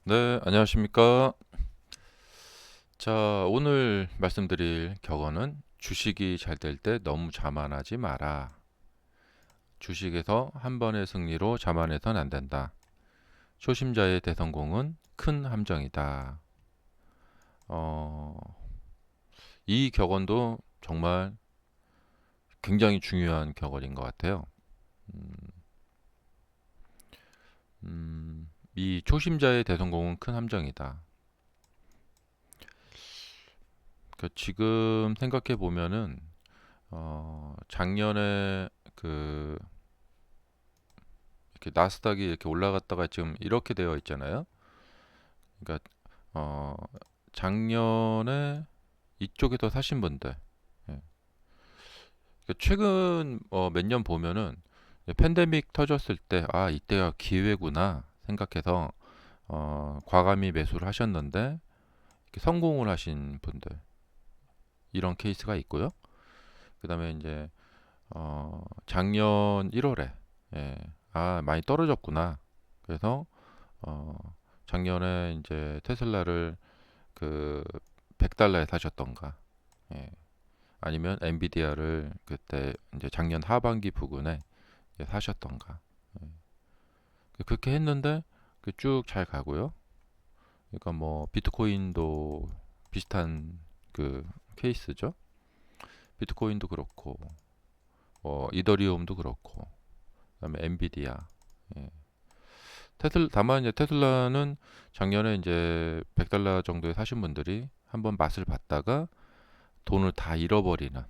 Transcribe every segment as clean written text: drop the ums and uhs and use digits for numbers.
네, 안녕하십니까. 자, 오늘 말씀드릴 격언은 주식이 잘 될 때 너무 자만하지 마라. 주식에서 한 번의 승리로 자만해선 안 된다. 초심자의 대성공은 큰 함정이다. 어, 이 격언도 정말 굉장히 중요한 격언인 것 같아요. 음, 이 초심자의 대성공은 큰 함정이다. 지금 생각해 보면은 작년에 그 이렇게 나스닥이 이렇게 올라갔다가 지금 이렇게 되어 있잖아요. 그러니까 어, 작년에 이쪽에서 사신 분들, 예. 그러니까 최근 몇 년 보면은 팬데믹 터졌을 때 이때가 기회구나 생각해서 과감히 매수를 하셨는데 이렇게 성공을 하신 분들 이런 케이스가 있고요. 그다음에 이제 작년 1월에 많이 떨어졌구나. 그래서 어, 작년에 이제 테슬라를 그 100달러에 사셨던가, 예. 아니면 엔비디아를 그때 이제 작년 하반기 부근에 이제 사셨던가, 예. 그렇게 했는데 쭉 잘 가고요. 그러니까 뭐 비트코인도 비슷한 그 케이스죠. 비트코인도 그렇고, 이더리움도 그렇고, 그다음에 엔비디아. 예. 다만 이제 테슬라는 작년에 이제 100달러 정도에 사신 분들이 한번 맛을 봤다가 돈을 다 잃어버리는,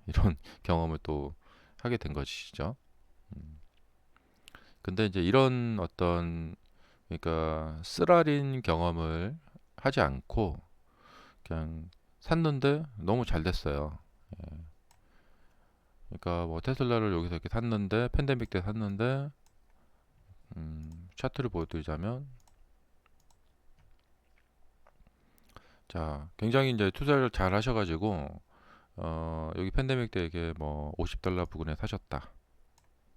이런 경험을 또 하게 된 것이죠. 음. 근데 이제 이런 어떤 그러니까 쓰라린 경험을 하지 않고 그냥 샀는데 너무 잘 됐어요. 예. 그러니까 뭐 테슬라를 여기서 이렇게 샀는데 팬데믹 때 샀는데 차트를 보여드리자면 자 굉장히 이제 투자를 잘 하셔가지고 여기 팬데믹 때 이게 뭐 50달러 부근에 사셨다.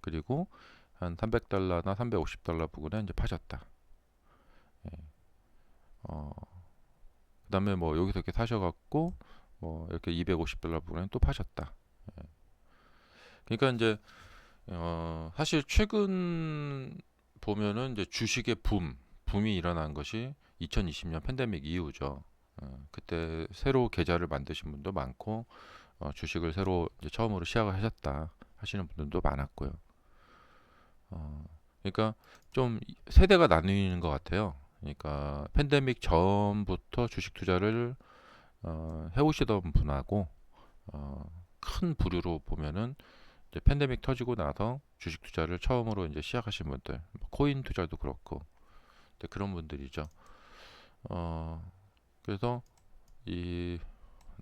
그리고 한 300달러나 350달러 부근에 이제 파셨다. 예. 어, 그다음에 뭐 여기서 이렇게 사셔갖고 뭐 이렇게 250달러 부근에 또 파셨다. 예. 그러니까 이제 사실 최근 보면은 이제 주식의 붐이 일어난 것이 2020년 팬데믹 이후죠. 그때 새로 계좌를 만드신 분도 많고 주식을 새로 이제 처음으로 시작을 하셨다 하시는 분들도 많았고요. 그러니까 좀 세대가 나뉘는 것 같아요. 그러니까 팬데믹 전부터 주식 투자를 해오시던 분하고 어, 큰 부류로 보면은 이제 팬데믹 터지고 나서 주식 투자를 처음으로 이제 시작하신 분들, 뭐 코인 투자도 그렇고 그런 분들이죠. 어, 그래서 이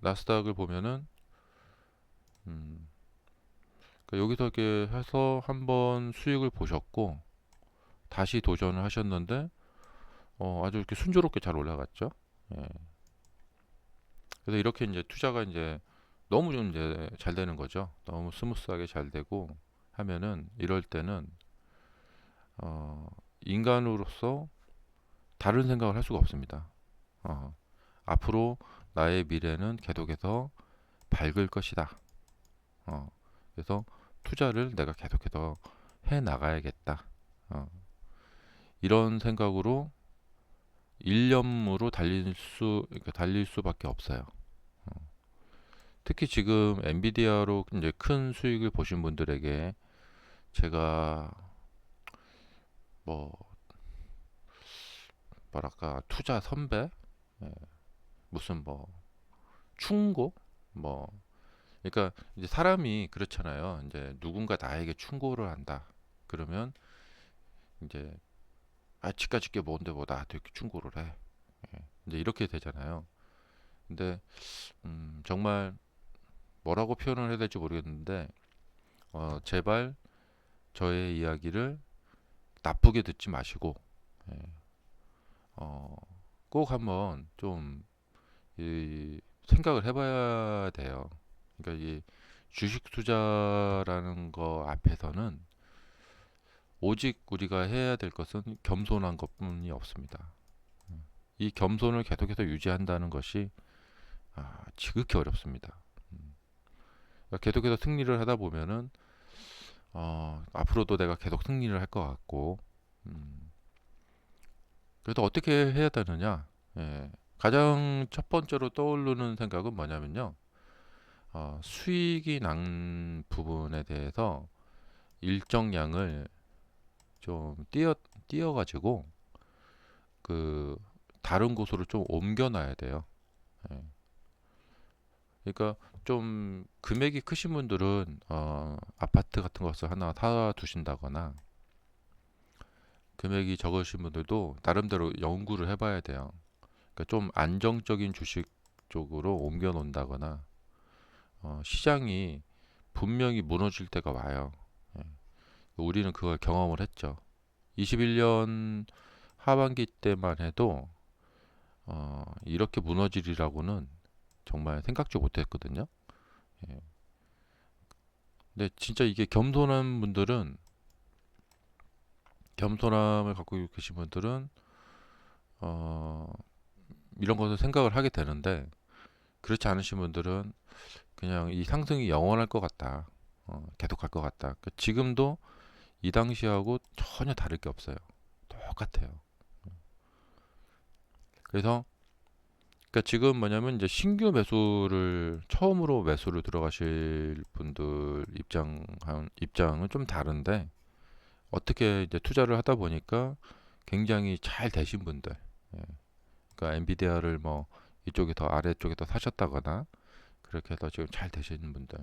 나스닥을 보면은 음, 그러니까 여기서 이렇게 해서 한번 수익을 보셨고 다시 도전을 하셨는데 아주 이렇게 순조롭게 잘 올라갔죠. 예. 그래서 이렇게 이제 투자가 이제 너무 좀 이제 잘 되는 거죠. 너무 스무스하게 잘 되고 하면은 이럴 때는 어, 인간으로서 다른 생각을 할 수가 없습니다. 어, 앞으로 나의 미래는 계속해서 밝을 것이다. 어, 그래서 투자를 내가 계속해서 해 나가야겠다. 어, 이런 생각으로 일념으로 달릴 수밖에 없어요. 특히 지금 엔비디아로 이제 큰 수익을 보신 분들에게 제가 뭐 뭐랄까 투자 선배, 예, 무슨 뭐 충고, 뭐 그러니까 이제 사람이 그렇잖아요. 이제 누군가 나에게 충고를 한다. 그러면 이제 치까짓 게 뭔데 뭐 나한테 이렇게 충고를 해. 이제 이렇게 되잖아요. 근데 정말 뭐라고 표현을 해야 될지 모르겠는데 제발 저의 이야기를 나쁘게 듣지 마시고 예, 어, 꼭 한번 좀 생각을 해봐야 돼요. 그러니까 이 주식 투자라는 거 앞에서는 오직 우리가 해야 될 것은 겸손한 것뿐이 없습니다. 이 겸손을 계속해서 유지한다는 것이 지극히 어렵습니다. 그러니까 계속해서 승리를 하다 보면은 앞으로도 내가 계속 승리를 할 것 같고, 그래도 어떻게 해야 되느냐? 예, 가장 첫 번째로 떠오르는 생각은 뭐냐면요. 수익이 난 부분에 대해서 일정량을 좀 띄어가지고 그 다른 곳으로 좀 옮겨놔야 돼요. 예. 그러니까 좀 금액이 크신 분들은 아파트 같은 것을 하나 사 두신다거나, 금액이 적으신 분들도 나름대로 연구를 해봐야 돼요. 그러니까 좀 안정적인 주식 쪽으로 옮겨 놓는다거나, 시장이 분명히 무너질 때가 와요. 예. 우리는 그걸 경험을 했죠. 21년 하반기 때만 해도 이렇게 무너지리라고는 정말 생각지 못했거든요. 예. 근데 진짜 이게 겸손한 분들은, 겸손함을 갖고 계신 분들은 어, 이런 것을 생각을 하게 되는데, 그렇지 않으신 분들은 그냥 이 상승이 영원할 것 같다, 계속 갈 것 같다. 그러니까 지금도 이 당시하고 전혀 다를 게 없어요. 똑같아요. 그래서 그러니까 지금 뭐냐면 이제 신규 매수를 처음으로 매수를 들어가실 분들 입장은 좀 다른데, 어떻게 이제 투자를 하다 보니까 굉장히 잘 되신 분들, 예. 그러니까 엔비디아를 뭐 이쪽에 더 아래쪽에 더 사셨다거나 그렇게 해서 지금 잘 되시는 분들,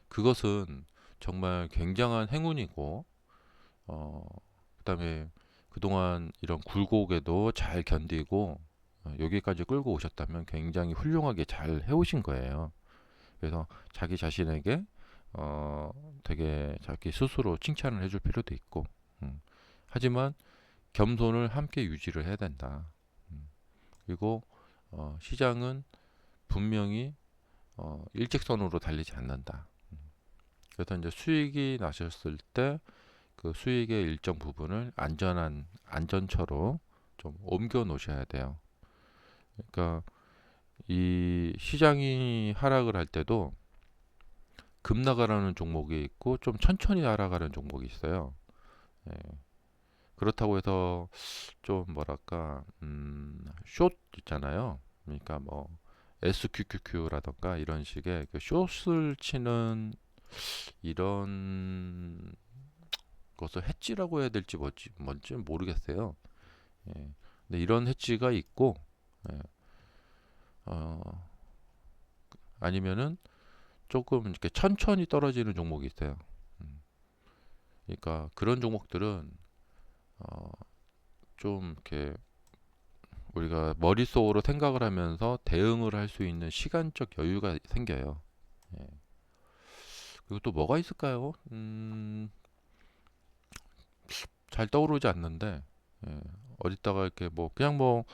그것은 정말 굉장한 행운이고, 어 그다음에 그동안 이런 굴곡에도 잘 견디고 여기까지 끌고 오셨다면 굉장히 훌륭하게 잘 해오신 거예요. 그래서 자기 자신에게 어 되게 자기 스스로 칭찬을 해줄 필요도 있고, 하지만 겸손을 함께 유지를 해야 된다. 그리고 시장은 분명히 일직선으로 달리지 않는다. 그래서 이제 수익이 나셨을 때 그 수익의 일정 부분을 안전처로 좀 옮겨 놓으셔야 돼요. 그러니까 이 시장이 하락을 할 때도 급락하라는 종목이 있고 좀 천천히 하락하는 종목이 있어요. 예. 그렇다고 해서 좀 뭐랄까 숏 있잖아요. 그러니까 뭐 SQQQ라던가 이런 식의 그 숏을 치는 이런 것을 해지라고 해야 될지 뭔지 모르겠어요. 예. 근데 이런 해지가 있고, 예. 어, 아니면은 조금 이렇게 천천히 떨어지는 종목이 있어요. 음. 그러니까 그런 종목들은 어, 좀 이렇게 우리가 머릿속으로 생각을 하면서 대응을 할 수 있는 시간적 여유가 생겨요. 예. 그리고 또 뭐가 있을까요? 잘 떠오르지 않는데, 예. 어디다가 이렇게 뭐 그냥 뭐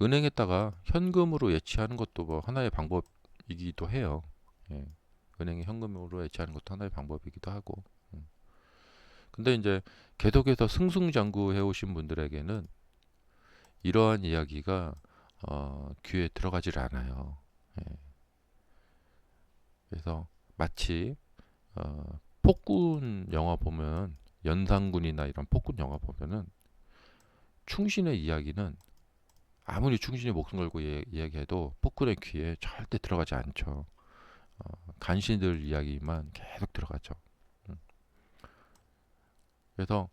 은행에다가 현금으로 예치하는 것도 뭐 하나의 방법이기도 해요. 예. 은행에 현금으로 예치하는 것도 하나의 방법이기도 하고. 근데 이제 계속해서 승승장구 해오신 분들에게는 이러한 이야기가 귀에 들어가질 않아요. 예. 그래서 마치 폭군 영화 보면, 연산군이나 이런 폭군 영화 보면은 충신의 이야기는 아무리 충신이 목숨 걸고 이야기해도 폭군의 귀에 절대 들어가지 않죠. 간신들 이야기만 계속 들어가죠. 음. 그래서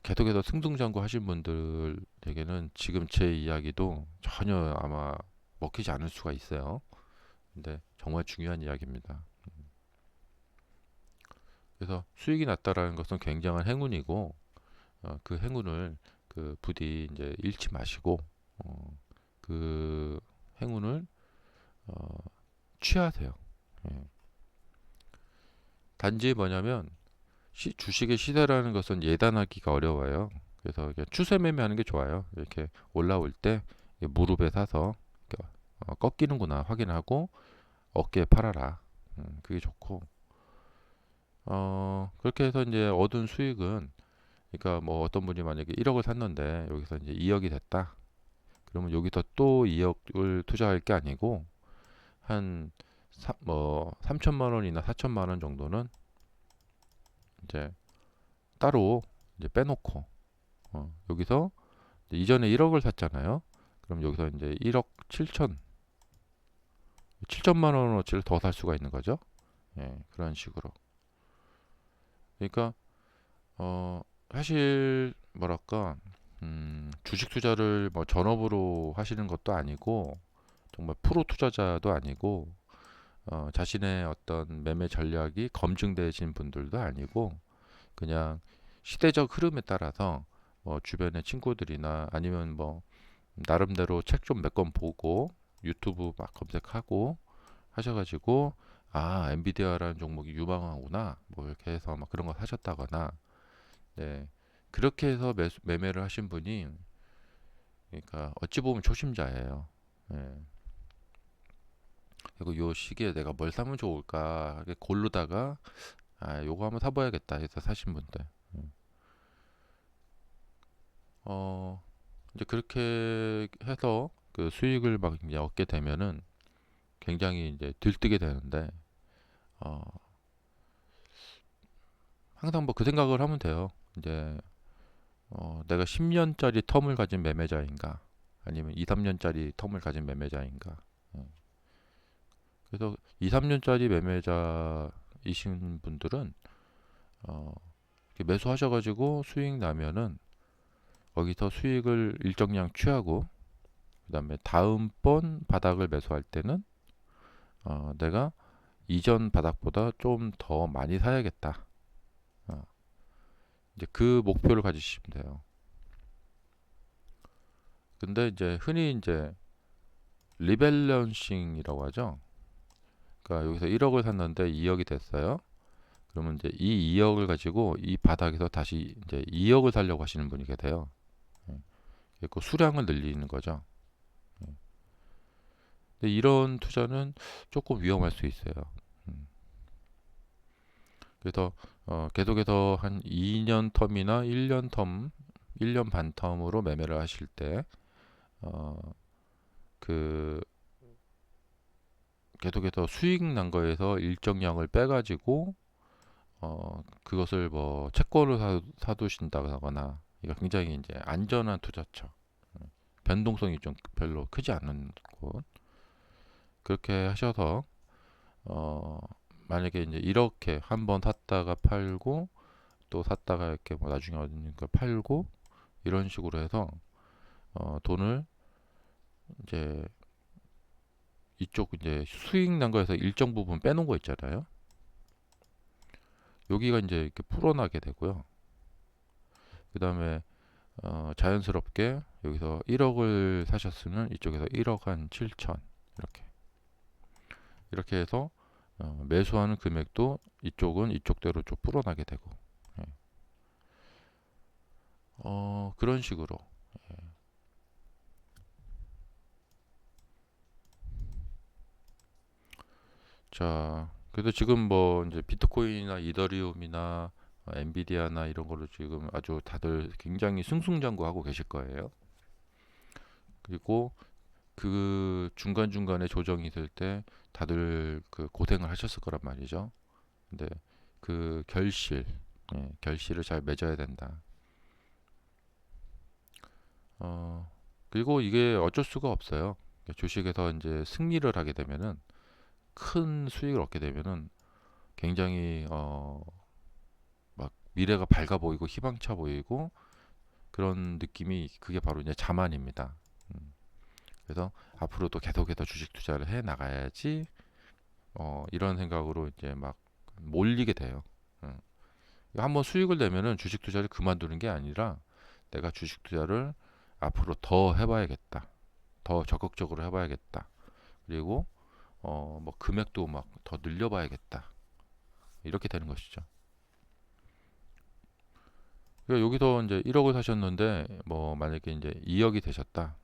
계속해서 승승장구 하신 분들에게는 지금 제 이야기도 전혀 아마 먹히지 않을 수가 있어요. 근데 정말 중요한 이야기입니다. 그래서 수익이 났다라는 것은 굉장한 행운이고, 그 행운을 부디 이제 잃지 마시고 그 행운을 어, 취하세요. 예. 단지 뭐냐면 주식의 시세라는 것은 예단하기가 어려워요. 그래서 추세 매매하는 게 좋아요. 이렇게 올라올 때 무릎에 사서 꺾이는구나 확인하고 어깨에 팔아라. 그게 좋고, 그렇게 해서 이제 얻은 수익은 그러니까 뭐 어떤 분이 만약에 1억을 샀는데 여기서 이제 2억이 됐다. 그러면 여기서 또 2억을 투자할 게 아니고 한 뭐 3천만 원이나 4천만 원 정도는 이제 따로 이제 빼놓고 여기서 이제 이전에 1억을 샀잖아요. 그럼 여기서 이제 1억 7천만 원어치를 더 살 수가 있는 거죠. 예, 그런 식으로. 그러니까 사실 뭐랄까 주식 투자를 뭐 전업으로 하시는 것도 아니고 정말 프로 투자자도 아니고 자신의 어떤 매매 전략이 검증되신 분들도 아니고 그냥 시대적 흐름에 따라서 뭐 주변의 친구들이나 아니면 뭐 나름대로 책 좀 몇 권 보고 유튜브 막 검색하고 하셔가지고 아 엔비디아라는 종목이 유망하구나 뭐 이렇게 해서 막 그런 거 사셨다거나 네 그렇게 해서 매매를 하신 분이 그러니까 어찌 보면 초심자예요. 예. 그리고 요 시기에 내가 뭘 사면 좋을까 이렇게 고르다가 아 요거 한번 사봐야겠다 해서 사신 분들 어 이제 그렇게 해서 그 수익을 막 이제 얻게 되면은 굉장히 이제 들뜨게 되는데 어 항상 뭐 그 생각을 하면 돼요. 이제 내가 10년짜리 텀을 가진 매매자인가 아니면 2, 3년짜리 텀을 가진 매매자인가. 어, 그래서 2, 3년짜리 매매자이신 분들은 어, 이렇게 매수하셔가지고 수익 나면은 거기서 수익을 일정량 취하고 그다음에 다음번 바닥을 매수할 때는 내가 이전 바닥보다 좀 더 많이 사야겠다. 어, 이제 그 목표를 가지시면 돼요. 근데 이제 흔히 이제 리밸런싱이라고 하죠. 그러니까 여기서 1억을 샀는데 2억이 됐어요. 그러면 이제 이 2억을 가지고 이 바닥에서 다시 이제 2억을 살려고 하시는 분이 계세요. 예. 그 수량을 늘리는 거죠. 예. 근데 이런 투자는 조금 위험할 수 있어요. 음. 그래서 계속해서 한 2년 텀이나 1년 텀, 1년 반 텀으로 매매를 하실 때 어, 그 계속해서 수익 난 거에서 일정량을 빼가지고 그것을 뭐 채권을 사두신다거나 이거 굉장히 이제 안전한 투자처 변동성이 좀 별로 크지 않은 곳 그렇게 하셔서 어 만약에 이제 이렇게 한번 샀다가 팔고 또 샀다가 이렇게 뭐 나중에 어디니까 팔고 이런 식으로 해서 돈을 이제 이쪽 이제 수익 난 거에서 일정 부분 빼놓은 거 있잖아요. 여기가 이제 이렇게 풀어나게 되고요. 그 다음에 자연스럽게 여기서 1억을 사셨으면 이쪽에서 1억 한 7천 이렇게 해서 매수하는 금액도 이쪽은 이쪽대로 좀 불어나게 되고 예. 그런 식으로 자 그래서 지금 뭐 이제 비트코인이나 이더리움이나 엔비디아나 이런 걸로 지금 아주 다들 굉장히 승승장구하고 계실 거예요. 그리고 그 중간중간에 조정이 될 때 다들 그 고생을 하셨을 거란 말이죠. 근데 그 결실을 잘 맺어야 된다. 그리고 이게 어쩔 수가 없어요. 주식에서 이제 승리를 하게 되면은 큰 수익을 얻게 되면은 굉장히 막 미래가 밝아 보이고 희망차 보이고 그런 느낌이 그게 바로 이제 자만입니다. 음, 그래서 앞으로도 계속해서 주식 투자를 해 나가야지 이런 생각으로 이제 막 몰리게 돼요. 음. 한번 수익을 내면은 주식 투자를 그만두는 게 아니라 내가 주식 투자를 앞으로 더 해봐야겠다. 더 적극적으로 해봐야겠다. 그리고 뭐 금액도 막 더 늘려봐야겠다. 이렇게 되는 것이죠. 그러니까 여기서 이제 1억을 사셨는데 뭐 만약에 이제 2억이 되셨다.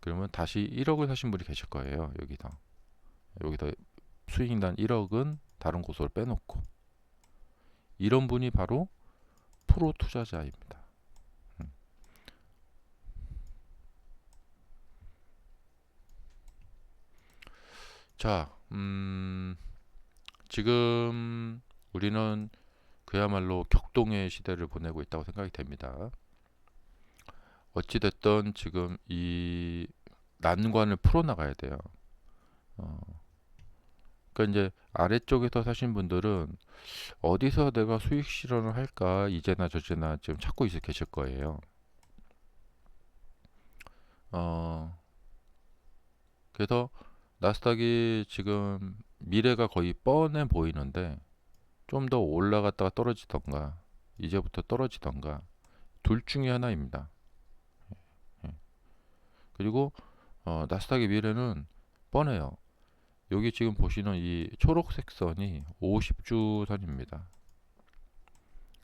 그러면 다시 1억을 사신 분이 계실 거예요. 여기서 수익 난 1억은 다른 곳으로 빼놓고 이런 분이 바로 프로 투자자입니다. 음. 자, 지금 우리는 그야말로 격동의 시대를 보내고 있다고 생각이 됩니다. 어찌됐든 지금 이 난관을 풀어나가야 돼요. 어, 그러니까 이제 아래쪽에서 사신 분들은 어디서 내가 수익 실현을 할까 이제나 저제나 지금 찾고 있어 계실 거예요. 어, 그래서 나스닥이 지금 미래가 거의 뻔해 보이는데 좀 더 올라갔다가 떨어지던가 이제부터 떨어지던가 둘 중에 하나입니다. 예. 그리고 나스닥의 미래는 뻔해요. 여기 지금 보시는 이 초록색 선이 50주 선입니다.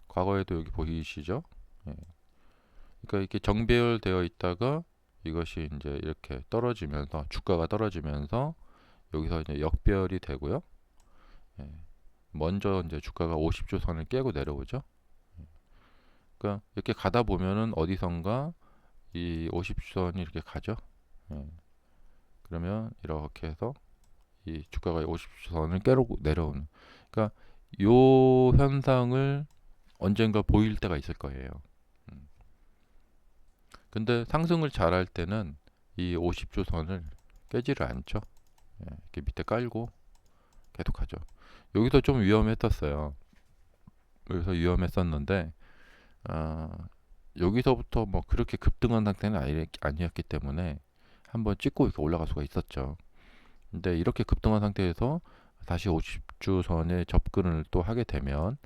과거에도 여기 보이시죠? 예. 그러니까 이렇게 정배열되어 있다가 이것이 이제 이렇게 떨어지면서 주가가 떨어지면서 여기서 이제 역배열이 되고요. 예. 먼저 이제 주가가 50주 선을 깨고 내려오죠. 그러니까 이렇게 가다 보면은 어디선가 이 50주 선이 이렇게 가죠. 예. 그러면 이렇게 해서 이 주가가 50주 선을 깨고 내려오는. 그러니까 요 현상을 언젠가 보일 때가 있을 거예요. 음. 근데 상승을 잘할 때는 이 50주 선을 깨지를 않죠. 예, 이렇게 밑에 깔고 계속 하죠. 여기서 좀 위험했었어요. 여기서 위험했었는데 아, 여기서부터 뭐 그렇게 급등한 상태는 아니었기 때문에 한번 찍고 이렇게 올라갈 수가 있었죠. 근데 이렇게 급등한 상태에서 다시 50주 선에 접근을 또 하게 되면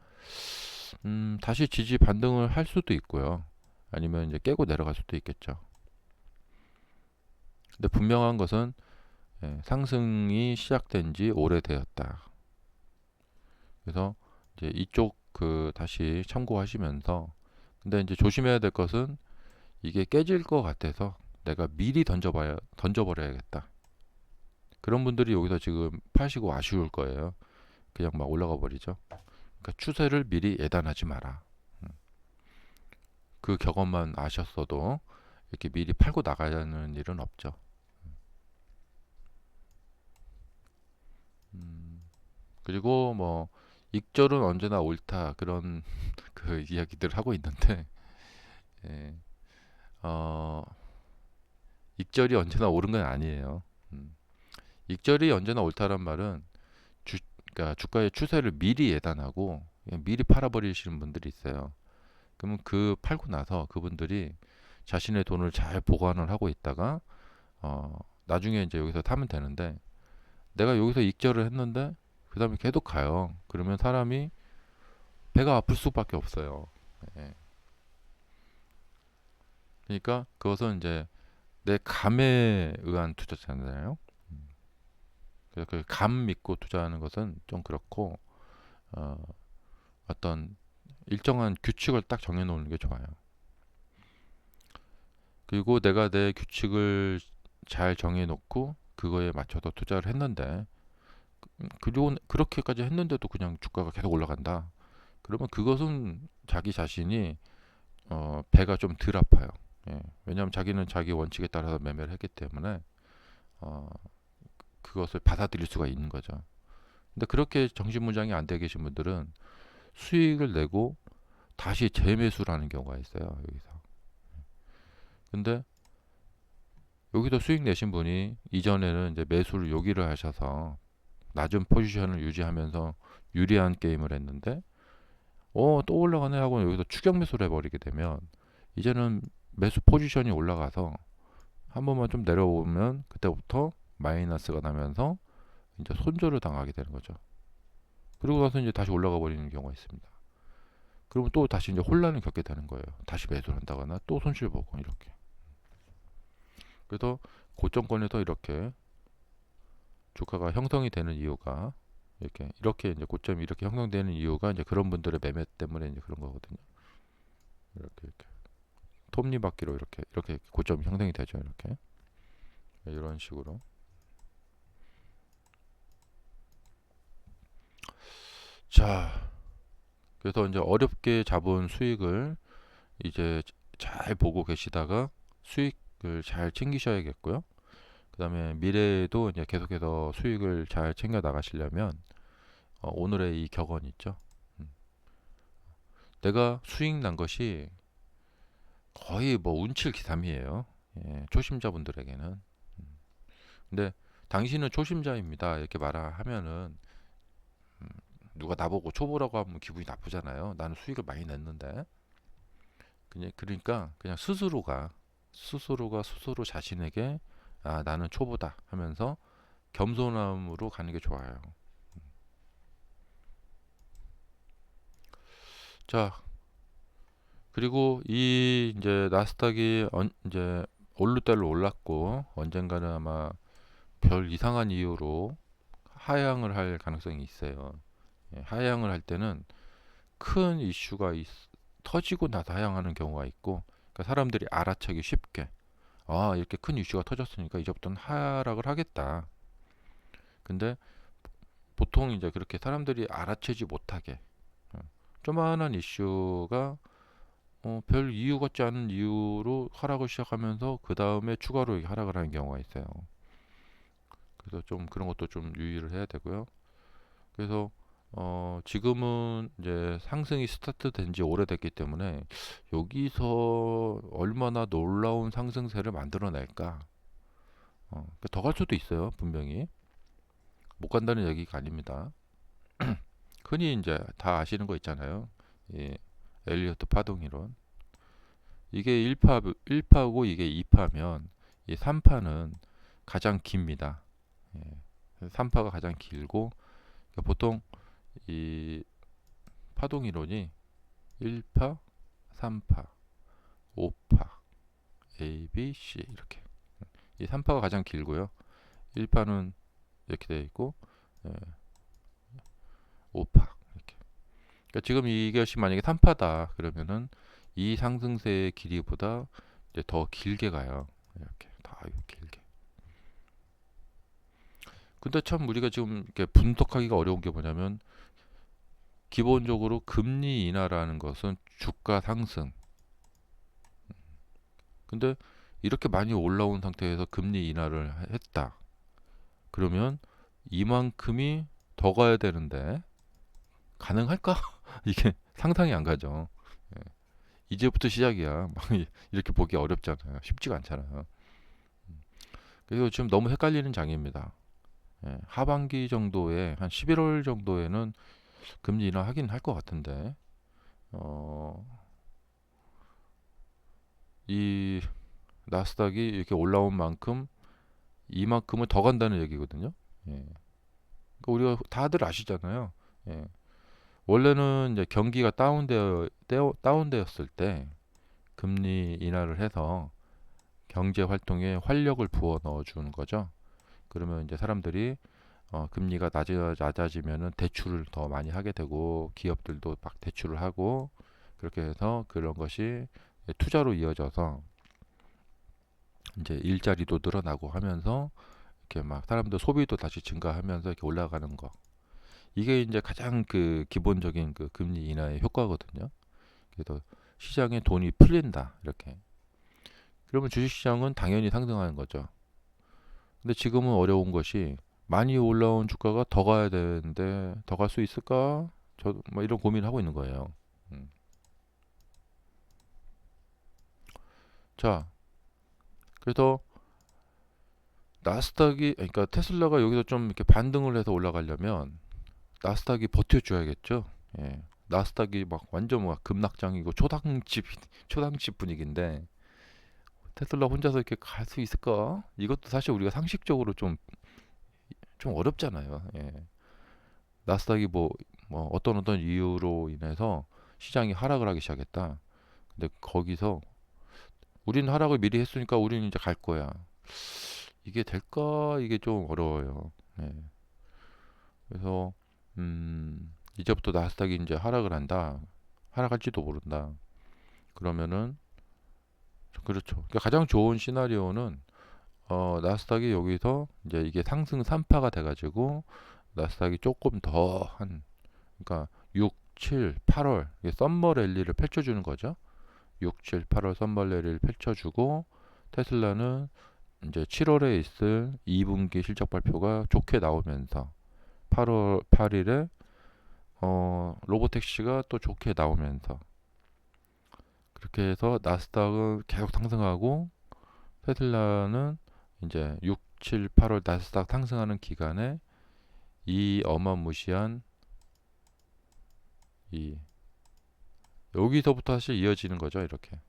다시 지지 반등을 할 수도 있고요. 아니면 이제 깨고 내려갈 수도 있겠죠. 근데 분명한 것은 상승이 시작된 지 오래되었다. 그래서 이제 이쪽 그 다시 참고하시면서 근데 이제 조심해야 될 것은 이게 깨질 것 같아서 내가 미리 던져버려야겠다. 그런 분들이 여기서 지금 파시고 아쉬울 거예요. 그냥 막 올라가 버리죠. 그러니까 추세를 미리 예단하지 마라. 음. 그 경험만 아셨어도 이렇게 미리 팔고 나가는 일은 없죠. 음, 그리고 뭐 익절은 언제나 옳다 그런 그 이야기들 하고 있는데 예, 어, 익절이 언제나 옳은 건 아니에요. 음, 익절이 언제나 옳다란 말은 주, 그러니까 주가의 추세를 미리 예단하고 그냥 미리 팔아버리시는 분들이 있어요. 그러면 그 팔고 나서 그분들이 자신의 돈을 잘 보관을 하고 있다가 나중에 이제 여기서 타면 되는데 내가 여기서 익절을 했는데 그 다음에 계속 가요. 그러면 사람이 배가 아플 수밖에 없어요. 예. 그러니까 그것은 이제 내 감에 의한 투자잖아요. 그래서 그 감 믿고 투자하는 것은 좀 그렇고 어, 어떤 일정한 규칙을 딱 정해놓는 게 좋아요. 그리고 내가 내 규칙을 잘 정해놓고 그거에 맞춰서 투자를 했는데 그리고 그렇게까지 했는데도 그냥 주가가 계속 올라간다. 그러면 그것은 자기 자신이 배가 좀 덜 아파요. 예. 왜냐하면 자기는 자기 원칙에 따라서 매매를 했기 때문에 어, 그것을 받아들일 수가 있는 거죠. 근데 그렇게 정신무장이 안 돼 계신 분들은 수익을 내고 다시 재매수를 하는 경우가 있어요. 여기서. 근데 여기서 수익 내신 분이 이전에는 이제 매수를 요기를 하셔서 낮은 포지션을 유지하면서 유리한 게임을 했는데 또 올라가네 하고 여기서 추격 매수를 해버리게 되면 이제는 매수 포지션이 올라가서 한 번만 좀 내려오면 그때부터 마이너스가 나면서 이제 손절을 당하게 되는 거죠. 그리고 나서 이제 다시 올라가 버리는 경우가 있습니다. 그러면 또 다시 이제 혼란을 겪게 되는 거예요. 다시 매수를 한다거나 또 손실 보고 이렇게. 그래서 고점권에서 이렇게 주가가 형성이 되는 이유가 이렇게 이제 고점이 이렇게 형성되는 이유가 이제 그런 분들의 매매 때문에 이제 그런 거거든요. 이렇게 톱니바퀴로 이렇게 고점이 형성이 되죠. 이렇게 이런 식으로. 자, 그래서 이제 어렵게 잡은 수익을 이제 잘 보고 계시다가 수익을 잘 챙기셔야겠고요. 그다음에 미래에도 이제 계속해서 수익을 잘 챙겨 나가시려면 오늘의 이 격언 있죠. 음, 내가 수익 난 것이 거의 뭐 운칠기삼이에요. 예, 초심자분들에게는. 음, 근데 당신은 초심자입니다. 이렇게 말하면은 음, 누가 나보고 초보라고 하면 기분이 나쁘잖아요. 나는 수익을 많이 냈는데. 그러니까 그냥 스스로가 스스로 자신에게 아, 나는 초보다 하면서 겸손함으로 가는 게 좋아요. 자, 그리고 이 이제 나스닥이 이제 올르달로 올랐고 언젠가는 아마 별 이상한 이유로 하향을 할 가능성이 있어요. 예, 하향을 할 때는 큰 이슈가 터지고 나서 하향하는 경우가 있고, 그러니까 사람들이 알아차기 쉽게 아 이렇게 큰 이슈가 터졌으니까 이제부터는 하락을 하겠다. 근데 보통 이제 그렇게 사람들이 알아채지 못하게 어, 조만한 이슈가 별 이유 같지 않은 이유로 하락을 시작하면서 그 다음에 추가로 하락을 하는 경우가 있어요. 그래서 좀 그런 것도 좀 유의를 해야 되고요. 그래서 지금은 이제 상승이 스타트된 지 오래됐기 때문에 여기서 얼마나 놀라운 상승세를 만들어낼까? 그러니까 더 갈 수도 있어요, 분명히. 못 간다는 얘기가 아닙니다. 흔히 이제 다 아시는 거 있잖아요. 이 엘리어트 파동 이론. 이게 1파고 이게 2파면 이 3파는 가장 깁니다. 예. 3파가 가장 길고 그러니까 보통 이 파동 이론이 1파, 3파, 5파, A, B, C 이렇게 이 3파가 가장 길고요. 1파는 이렇게 되어 있고 5파 이렇게. 그러니까 지금 이것이 만약에 3파다 그러면은 이 상승세의 길이보다 이제 더 길게 가요. 이렇게 다 길게. 근데 참 우리가 지금 이렇게 분석하기가 어려운 게 뭐냐면 기본적으로 금리 인하라는 것은 주가 상승. 근데 이렇게 많이 올라온 상태에서 금리 인하를 했다. 그러면 이만큼이 더 가야 되는데 가능할까? 이게 상상이 안 가죠. 예. 이제부터 시작이야. 막 이렇게 보기 어렵잖아요. 쉽지가 않잖아요. 그래서 지금 너무 헷갈리는 장입니다. 예. 하반기 정도에 한 11월 정도에는 금리 인하 하긴 할 것 같은데 어, 이 나스닥이 이렇게 올라온 만큼 이만큼은 더 간다는 얘기거든요. 예. 그러니까 우리가 다들 아시잖아요. 예. 원래는 이제 경기가 다운되었을 때 금리 인하를 해서 경제 활동에 활력을 부어 넣어 주는 거죠. 그러면 이제 사람들이 금리가 낮아지면은 대출을 더 많이 하게 되고 기업들도 막 대출을 하고 그렇게 해서 그런 것이 투자로 이어져서 이제 일자리도 늘어나고 하면서 이렇게 막 사람들 소비도 다시 증가하면서 이렇게 올라가는 거. 이게 이제 가장 그 기본적인 그 금리 인하의 효과거든요. 그래서 시장에 돈이 풀린다. 이렇게. 그러면 주식시장은 당연히 상승하는 거죠. 근데 지금은 어려운 것이 많이 올라온 주가가 더 가야 되는데 더 갈 수 있을까? 저도 뭐 이런 고민을 하고 있는 거예요. 음. 자, 그래서 나스닥이 그러니까 테슬라가 여기서 좀 이렇게 반등을 해서 올라가려면 나스닥이 버텨줘야겠죠. 예. 나스닥이 막 완전 막 급락장이고 초당집 분위기인데 테슬라 혼자서 이렇게 갈 수 있을까? 이것도 사실 우리가 상식적으로 좀 어렵잖아요. 예. 나스닥이 뭐 어떤 이유로 인해서 시장이 하락을 하기 시작했다. 근데 거기서 우리는 하락을 미리 했으니까 우리는 이제 갈 거야. 이게 될까? 이게 좀 어려워요. 예. 그래서 이제부터 나스닥이 이제 하락을 한다. 하락할지도 모른다. 그러면은 그렇죠. 그러니까 가장 좋은 시나리오는 나스닥이 여기서 이제 이게 상승 3파가 돼가지고 나스닥이 조금 더 한 그러니까 6 7, 8월 이게 썸머 랠리를 펼쳐주는 거죠. 6, 7, 8월 썸머 랠리를 펼쳐주고 테슬라는 이제 7월에 있을 2분기 실적 발표가 좋게 나오면서 8월 8일에 로보택시가 또 좋게 나오면서 그렇게 해서 나스닥은 계속 상승하고 테슬라는 이제 6, 7, 8월 나스닥 상승하는 기간에 이 어마무시한 이 여기서부터 사실 이어지는 거죠. 이렇게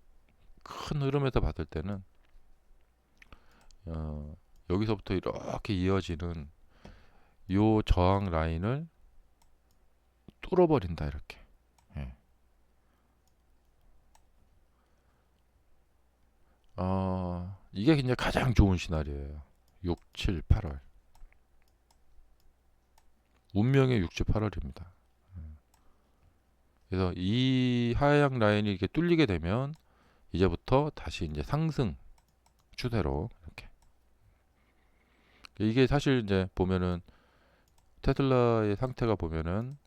큰 흐름에서 봤을 때는 여기서부터 이렇게 이어지는 요 저항 라인을 뚫어버린다 이렇게. 예. 이게 이제 가장 좋은 시나리오예요. 6, 7, 8월. 운명의 6, 7, 8월입니다. 그래서 이 하향 라인이 이렇게 뚫리게 되면 이제부터 다시 이제 상승 추세로 이렇게. 이게 사실 이제 보면은 테슬라의 상태가 보면은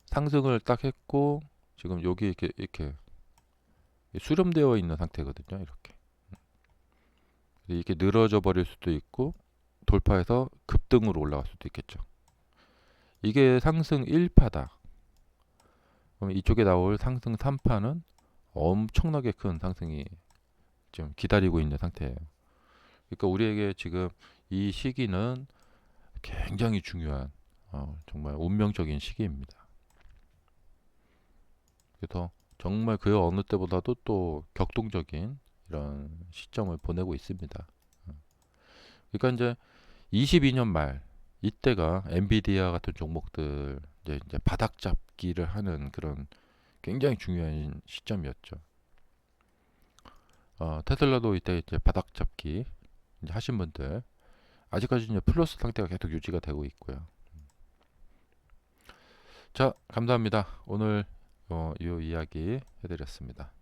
상승을 딱 했고 지금 여기 이렇게 수렴되어 있는 상태거든요. 이렇게. 이게 늘어져 버릴 수도 있고 돌파해서 급등으로 올라갈 수도 있겠죠. 이게 상승 1파다. 그럼 이쪽에 나올 상승 3파는 엄청나게 큰 상승이 지금 기다리고 있는 상태예요. 그러니까 우리에게 지금 이 시기는 굉장히 중요한 정말 운명적인 시기입니다. 그래서 정말 그 어느 때보다도 또 격동적인 이런 시점을 보내고 있습니다. 그러니까 이제 22년 말 이때가 엔비디아 같은 종목들 이제 바닥 잡기를 하는 그런 굉장히 중요한 시점이었죠. 테슬라도 이때 이제 바닥 잡기 이제 하신 분들 아직까지 이제 플러스 상태가 계속 유지가 되고 있고요. 자, 감사합니다. 오늘 이 이야기 해드렸습니다.